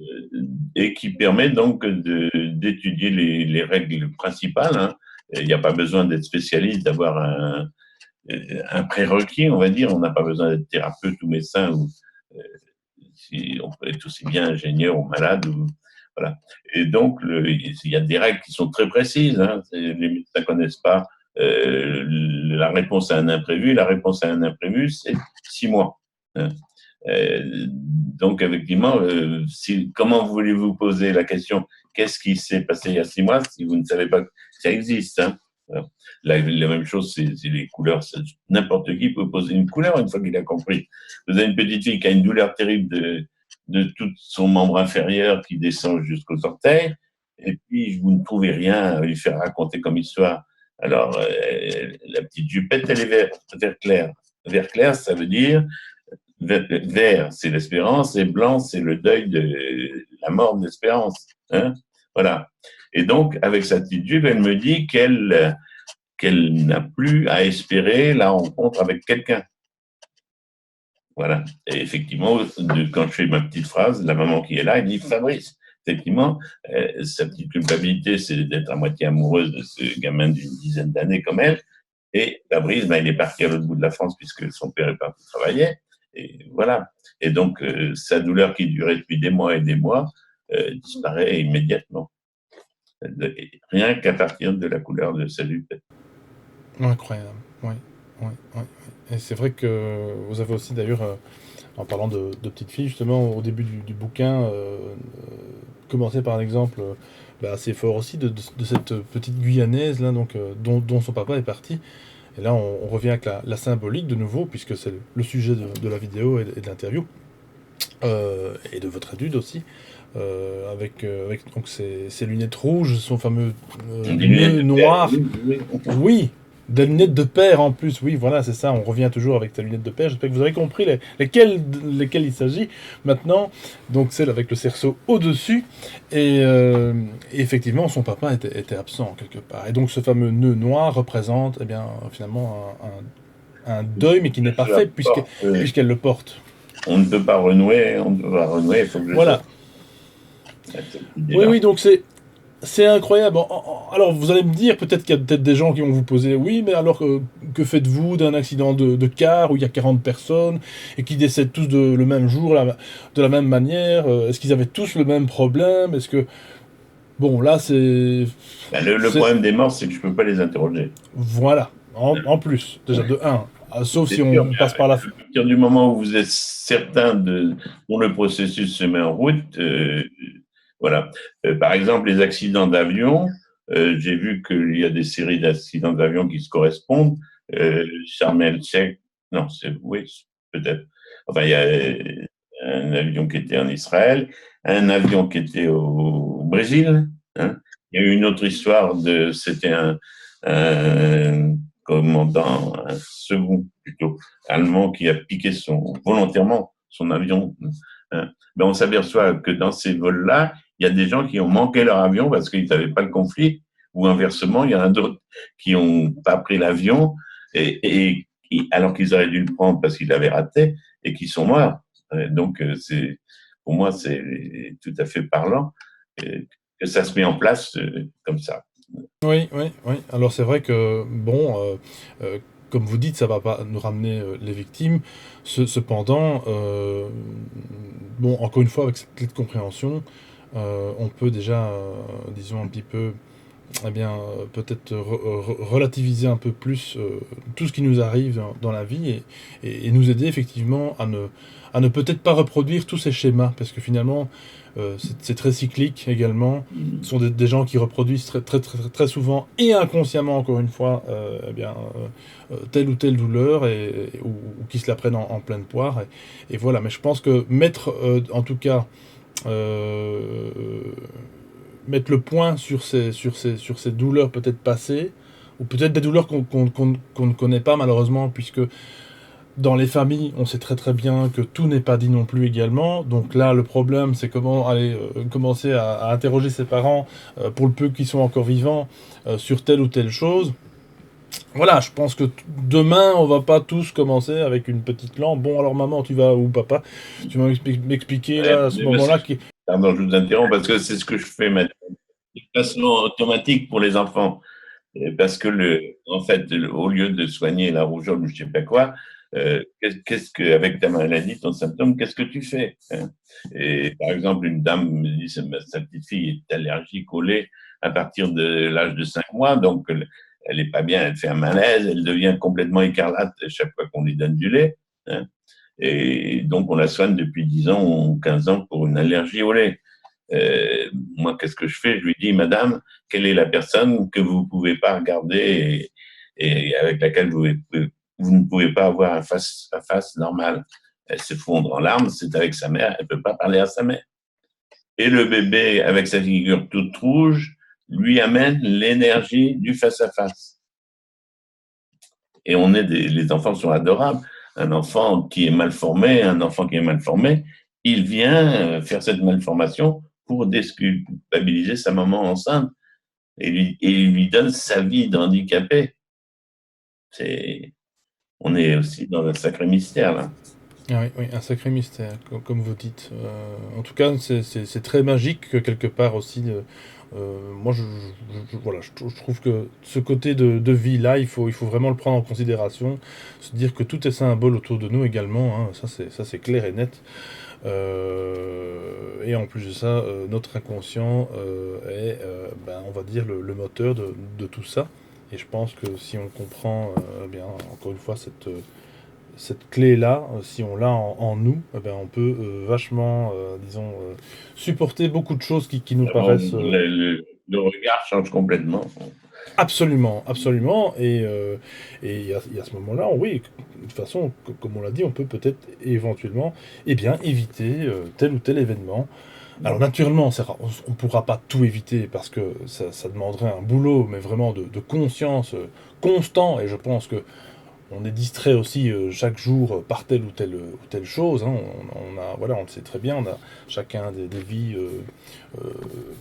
et qui permet donc d'étudier les règles principales, hein. Il n'y a pas besoin d'être spécialiste, d'avoir un prérequis, on va dire. On n'a pas besoin d'être thérapeute ou médecin, ou si on peut être aussi bien ingénieur ou malade. Voilà. Et donc, il y a des règles qui sont très précises, hein. Les médecins ne connaissent pas la réponse à un imprévu. La réponse à un imprévu, c'est 6 mois, hein. Donc, effectivement, comment voulez-vous poser la question qu'est-ce qui s'est passé il y a 6 mois si vous ne savez pas que ça existe, hein? Voilà. La même chose, c'est les couleurs. N'importe qui peut poser une couleur une fois qu'il a compris. Vous avez une petite fille qui a une douleur terrible de tout son membre inférieur qui descend jusqu'aux orteils, et puis vous ne trouvez rien à lui faire raconter comme histoire. Alors, la petite jupette, elle est vert clair. Vert clair, ça veut dire vert, c'est l'espérance, et blanc, c'est le deuil de la mort de l'espérance, hein. Voilà. Et donc, avec sa petite jupe, elle me dit qu'elle n'a plus à espérer la rencontre avec quelqu'un. Voilà. Et effectivement, quand je fais ma petite phrase, la maman qui est là, elle dit Fabrice. Effectivement, sa petite culpabilité, c'est d'être à moitié amoureuse de ce gamin d'une dizaine d'années comme elle. Et Fabrice, ben, il est parti à l'autre bout de la France puisque son père est parti travailler. Et voilà. Et donc, sa douleur qui durait depuis des mois et des mois disparaît immédiatement. Rien qu'à partir de la couleur de sa jupette. Incroyable. Oui, oui, oui, oui. Et c'est vrai que vous avez aussi d'ailleurs, en parlant de petites filles, justement, au début du bouquin, commencé par un exemple bah, assez fort aussi de cette petite Guyanaise là, donc, dont son papa est parti. Et là, on revient avec la symbolique de nouveau, puisque c'est le sujet de la vidéo et de l'interview, et de votre étude aussi, avec donc ces lunettes rouges, son fameux Des lunettes nœud de terre, noir. oui, oui. Oui, des lunettes de père en plus, oui, voilà, c'est ça, on revient toujours avec ta lunette de père. J'espère que vous avez compris lesquelles il s'agit maintenant. Donc celle avec le cerceau au-dessus, et effectivement, son papa était absent quelque part. Et donc ce fameux nœud noir représente, eh bien, finalement, un deuil, mais qui n'est pas Je la fait, porte, puisqu'elle le porte. on ne peut pas renouer, on ne peut pas renouer, il faut que je Voilà. sorte cette Oui, idée-là. oui, donc c'est incroyable. Alors, vous allez me dire, peut-être qu'il y a peut-être des gens qui vont vous poser, oui, mais alors, que faites-vous d'un accident de car où il y a 40 personnes et qui décèdent tous le même jour, de la même manière? Est-ce qu'ils avaient tous le même problème? Est-ce que... Bon, là, Ben, le c'est... problème des morts, c'est que je ne peux pas les interroger. Voilà. En plus, déjà de un. Sauf C'est si sûr, on mais passe par la... à partir du moment où vous êtes certain dont le processus se met en route, voilà. Par exemple, les accidents d'avion, j'ai vu qu'il y a des séries d'accidents d'avion qui se correspondent. Sharm el-Sheikh, non, oui, peut-être. Enfin, il y a un avion qui était en Israël, un avion qui était au Brésil, hein. Il y a eu une autre histoire c'était un commandant, un second plutôt, allemand qui a piqué volontairement son avion, hein. Mais on s'aperçoit que dans ces vols-là, il y a des gens qui ont manqué leur avion parce qu'ils n'avaient pas le conflit, ou inversement, il y en a d'autres qui n'ont pas pris l'avion, alors qu'ils auraient dû le prendre parce qu'ils l'avaient raté, et qui sont morts. Donc, pour moi, c'est tout à fait parlant que ça se met en place comme ça. Oui, oui, oui. Alors c'est vrai que, bon, comme vous dites, ça va pas nous ramener les victimes. Cependant, bon, encore une fois, avec cette clé de compréhension, on peut déjà, disons, un petit peu peut-être relativiser un peu plus tout ce qui nous arrive dans la vie et nous aider effectivement à ne peut-être pas reproduire tous ces schémas, parce que finalement, c'est très cyclique également. Ce sont des gens qui reproduisent très souvent et inconsciemment, encore une fois, telle ou telle douleur ou qui se la prennent en pleine poire. Et voilà, mais je pense que en tout cas, euh, mettre le point sur ces douleurs peut-être passées, ou peut-être des douleurs qu'on ne connaît pas malheureusement, puisque dans les familles, on sait très bien que tout n'est pas dit non plus également. Donc là, le problème, c'est comment aller commencer à interroger ses parents, pour le peu qu'ils sont encore vivants, sur telle ou telle chose. Voilà, je pense que demain, on va pas tous commencer avec une petite lampe. Bon, alors maman, tu vas où, papa? Tu vas m'expliquer là, à ce moment-là qui... Pardon, je vous interromps parce que c'est ce que je fais maintenant. De façon automatique pour les enfants. Parce que, en fait, au lieu de soigner la rougeole ou je sais pas quoi, avec ta maladie, ton symptôme, qu'est-ce que tu fais, hein? Et par exemple, une dame me dit, sa petite fille est allergique au lait à partir de l'âge de 5 mois, donc elle est pas bien, elle fait un malaise, elle devient complètement écarlate chaque fois qu'on lui donne du lait, hein. Et donc, on la soigne depuis 10 ans ou 15 ans pour une allergie au lait. Moi, qu'est-ce que je fais? Je lui dis, madame, quelle est la personne que vous ne pouvez pas regarder et avec laquelle vous ne pouvez pas avoir un face à face normal? Elle s'effondre en larmes, c'est avec sa mère, elle ne peut pas parler à sa mère. Et le bébé, avec sa figure toute rouge, lui amène l'énergie du face à face. Et les enfants sont adorables. Un enfant qui est mal formé, il vient faire cette malformation pour déculpabiliser sa maman enceinte et il lui donne sa vie d'handicapé. On est aussi dans un sacré mystère, là. Ah oui, un sacré mystère, comme vous dites. En tout cas, c'est très magique quelque part aussi. Moi, voilà, je trouve que ce côté de vie-là, il faut vraiment le prendre en considération. Se dire que tout est symbole autour de nous également, hein, ça c'est clair et net. Et en plus de ça, notre inconscient est, on va dire, le moteur de tout ça. Et je pense que si on comprend, encore une fois, cette clé-là, si on l'a en nous, on peut vachement, disons, supporter beaucoup de choses qui nous paraissent... Le regard change complètement. Absolument, absolument. Et à ce moment-là, oui, de toute façon, comme on l'a dit, on peut peut-être éventuellement éviter tel ou tel événement. Alors naturellement, on ne pourra pas tout éviter parce que ça demanderait un boulot, mais vraiment de conscience constant. Et je pense que on est distrait aussi chaque jour par telle ou telle chose, hein. Voilà, on le sait très bien, on a chacun des vies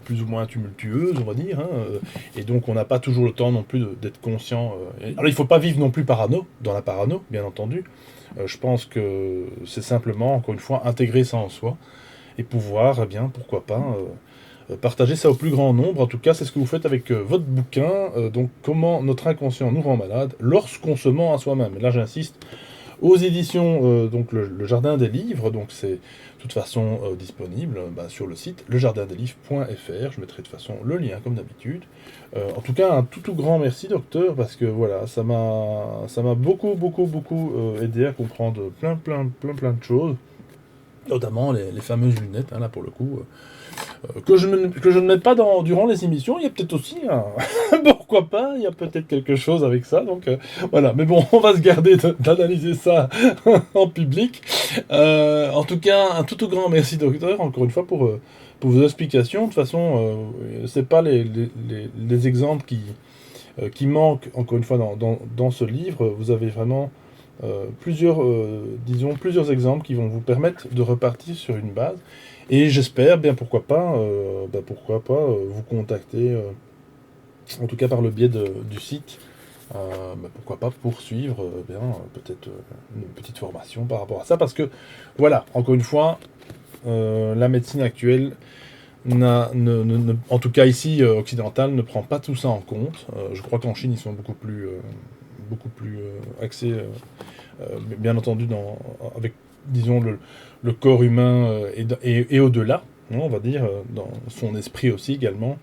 plus ou moins tumultueuses, on va dire, hein, et donc on n'a pas toujours le temps non plus d'être conscient. Alors il ne faut pas vivre non plus dans la parano, bien entendu. Je pense que c'est simplement, encore une fois, intégrer ça en soi et pouvoir, pourquoi pas, partager ça au plus grand nombre. En tout cas, c'est ce que vous faites avec votre bouquin, donc comment notre inconscient nous rend malade lorsqu'on se ment à soi-même. Et là, j'insiste, aux éditions donc le Jardin des Livres, donc c'est de toute façon disponible sur le site lejardindeslivres.fr. Je mettrai de toute façon le lien comme d'habitude. En tout cas, un tout grand merci, docteur, parce que voilà, ça m'a beaucoup aidé à comprendre plein de choses, notamment les fameuses lunettes, hein, là pour le coup. Que je ne mets pas durant les émissions, il y a peut-être aussi pourquoi pas, il y a peut-être quelque chose avec ça, donc voilà, mais bon, on va se garder d'analyser ça en public. En tout cas, un tout grand merci, docteur, encore une fois, pour vos explications. De toute façon, c'est pas les exemples qui manquent, encore une fois, dans ce livre. Vous avez vraiment plusieurs exemples qui vont vous permettre de repartir sur une base. Et j'espère, pourquoi pas, vous contacter, en tout cas par le biais du site, pourquoi pas poursuivre, peut-être une petite formation par rapport à ça, parce que, voilà, encore une fois, la médecine actuelle, en tout cas ici, occidentale, ne prend pas tout ça en compte. Je crois qu'en Chine, ils sont beaucoup plus axés, bien entendu, avec, disons, le corps humain et au-delà, hein, on va dire, dans son esprit aussi également.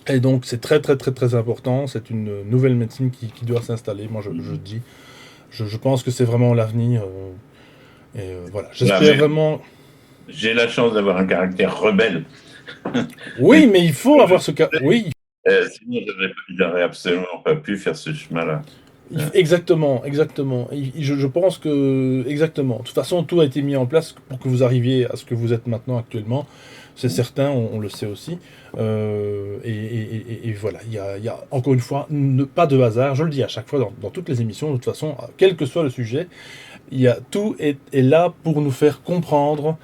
Et donc c'est très très très très important, c'est une nouvelle médecine qui doit s'installer, moi je dis. Je pense que c'est vraiment l'avenir. Voilà, Voilà, j'espère mais vraiment. j'ai la chance d'avoir un caractère rebelle. Et Oui, mais il faut je avoir ce cas. Oui, sinon, j'aurais absolument pas pu faire ce chemin-là. exactement, exactement. Je pense que exactement. De toute façon, tout a été mis en place pour que vous arriviez à ce que vous êtes maintenant actuellement. C'est certain, on le sait aussi. Et voilà, il y a encore une fois pas de hasard. Je le dis à chaque fois dans toutes les émissions. De toute façon, quel que soit le sujet, tout est là pour nous faire comprendre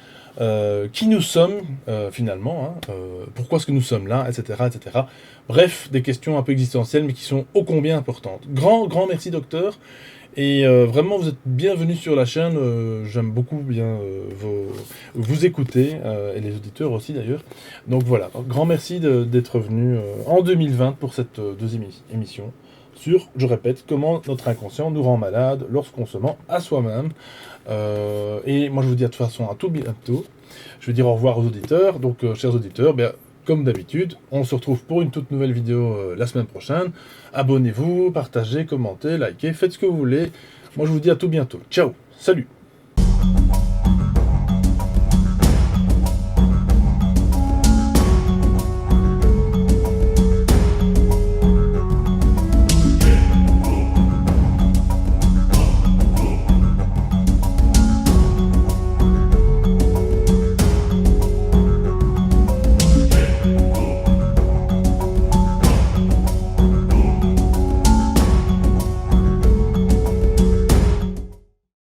qui nous sommes finalement, hein, pourquoi est-ce que nous sommes là, etc., etc. Bref, des questions un peu existentielles, mais qui sont ô combien importantes. Grand merci docteur, et vraiment vous êtes bienvenue sur la chaîne. J'aime beaucoup bien vous écouter, et les auditeurs aussi d'ailleurs. Donc voilà, grand merci d'être venu en 2020 pour cette deuxième émission sur, je répète, comment notre inconscient nous rend malade lorsqu'on se ment à soi-même. Et moi je vous dis de toute façon à tout bientôt. Je vais dire au revoir aux auditeurs. Donc chers auditeurs, comme d'habitude, on se retrouve pour une toute nouvelle vidéo la semaine prochaine. Abonnez-vous, partagez, commentez, likez, faites ce que vous voulez. Moi je vous dis à tout bientôt. Ciao, salut.